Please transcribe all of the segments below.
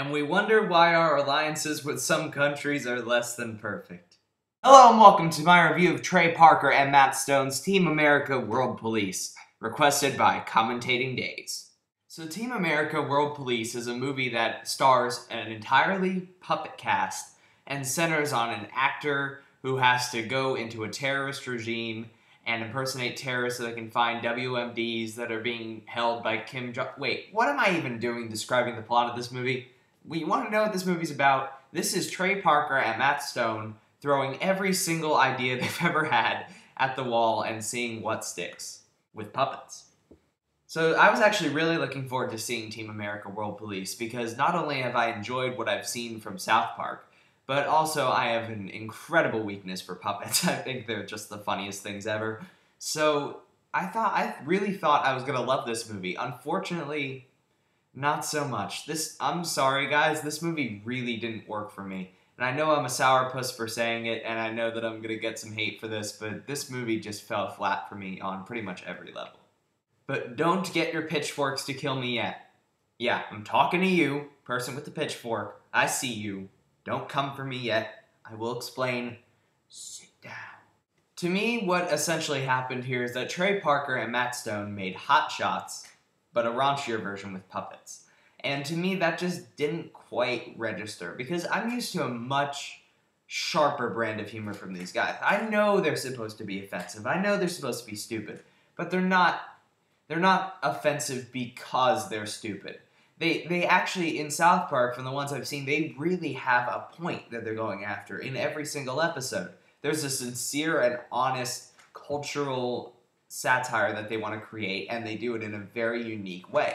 and we wonder why our alliances with some countries are less than perfect. Hello and welcome to my review of Trey Parker and Matt Stone's Team America World Police, requested by Commentating Days. So Team America World Police is a movie that stars an entirely puppet cast and centers on an actor who has to go into a terrorist regime and impersonate terrorists so they can find WMDs that are being held by Kim Jong... Wait, what am I even doing describing the plot of this movie? You want to know what this movie's about? This is Trey Parker and Matt Stone throwing every single idea they've ever had at the wall and seeing what sticks with puppets. So I was actually really looking forward to seeing Team America World Police because not only have I enjoyed what I've seen from South Park, but also I have an incredible weakness for puppets. I think they're just the funniest things ever. So I really thought I was going to love this movie. Unfortunately, not so much. I'm sorry guys, this movie really didn't work for me. And I know I'm a sourpuss for saying it, and I know that I'm going to get some hate for this, but this movie just fell flat for me on pretty much every level. But don't get your pitchforks to kill me yet. Yeah, I'm talking to you, person with the pitchfork. I see you. Don't come for me yet. I will explain. Sit down. To me, what essentially happened here is that Trey Parker and Matt Stone made Hot Shots, but a raunchier version with puppets. And to me, that just didn't quite register, because I'm used to a much sharper brand of humor from these guys. I know they're supposed to be offensive. I know they're supposed to be stupid, but they're not offensive because they're stupid. They actually, in South Park, from the ones I've seen, they really have a point that they're going after in every single episode. There's a sincere and honest cultural satire that they want to create, and they do it in a very unique way.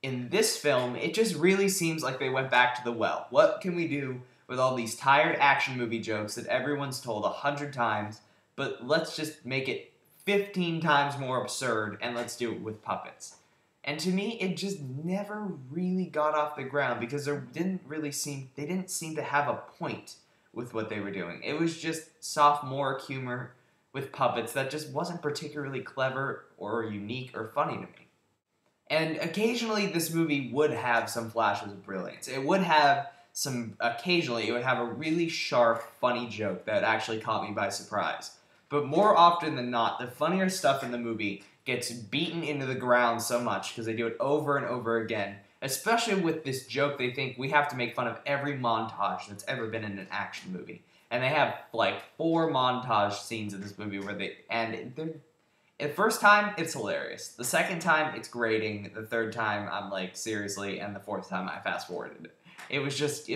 In this film, it just really seems like they went back to the well. What can we do with all these tired action movie jokes that everyone's told 100 times, but let's just make it 15 times more absurd, and let's do it with puppets. And to me, it just never really got off the ground because they didn't seem to have a point with what they were doing. It was just sophomoric humor with puppets that just wasn't particularly clever or unique or funny to me. And occasionally this movie would have some flashes of brilliance. Occasionally it would have a really sharp, funny joke that actually caught me by surprise. But more often than not, the funnier stuff in the movie gets beaten into the ground so much because they do it over and over again, especially with this joke they think we have to make fun of every montage that's ever been in an action movie. And they have like 4 montage scenes in this movie where the first time, it's hilarious. The second time, it's grating. The third time, I'm like, seriously. And the fourth time, I fast-forwarded it. It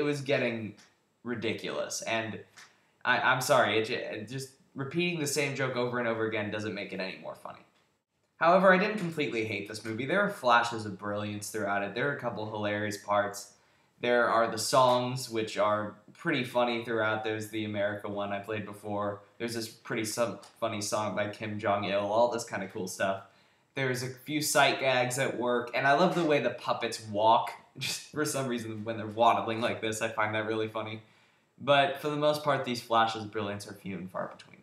was getting ridiculous. And I'm sorry, it just repeating the same joke over and over again doesn't make it any more funny. However, I didn't completely hate this movie. There are flashes of brilliance throughout it. There are a couple hilarious parts. There are the songs, which are pretty funny throughout. There's the America one I played before. There's this pretty funny song by Kim Jong-il, all this kind of cool stuff. There's a few sight gags at work, and I love the way the puppets walk. Just for some reason, when they're waddling like this, I find that really funny. But for the most part, these flashes of brilliance are few and far between.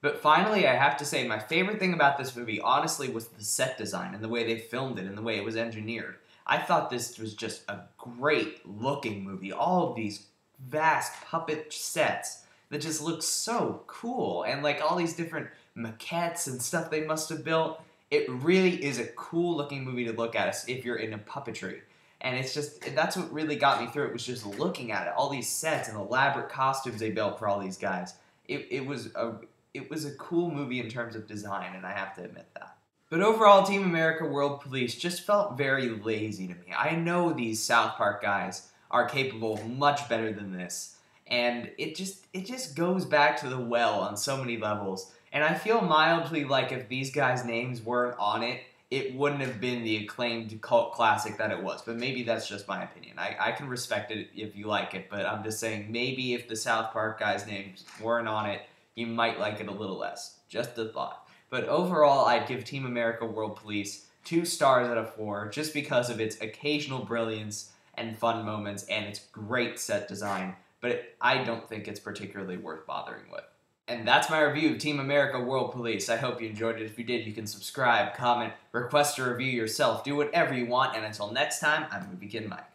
But finally, I have to say, my favorite thing about this movie, honestly, was the set design and the way they filmed it and the way it was engineered. I thought this was just a great-looking movie. All of these vast puppet sets that just look so cool, and like all these different maquettes and stuff they must have built. It really is a cool-looking movie to look at if you're into puppetry. And that's what really got me through it, was just looking at it. All these sets and elaborate costumes they built for all these guys. It was a cool movie in terms of design, and I have to admit that. But overall, Team America World Police just felt very lazy to me. I know these South Park guys are capable of much better than this, and it just goes back to the well on so many levels. And I feel mildly like if these guys' names weren't on it, it wouldn't have been the acclaimed cult classic that it was. But maybe that's just my opinion. I can respect it if you like it, but I'm just saying maybe if the South Park guys' names weren't on it, you might like it a little less. Just a thought. But overall, I'd give Team America World Police 2 stars out of 4 just because of its occasional brilliance and fun moments and its great set design, but I don't think it's particularly worth bothering with. And that's my review of Team America World Police. I hope you enjoyed it. If you did, you can subscribe, comment, request a review yourself, do whatever you want, and until next time, I'm Movie Kid Mike.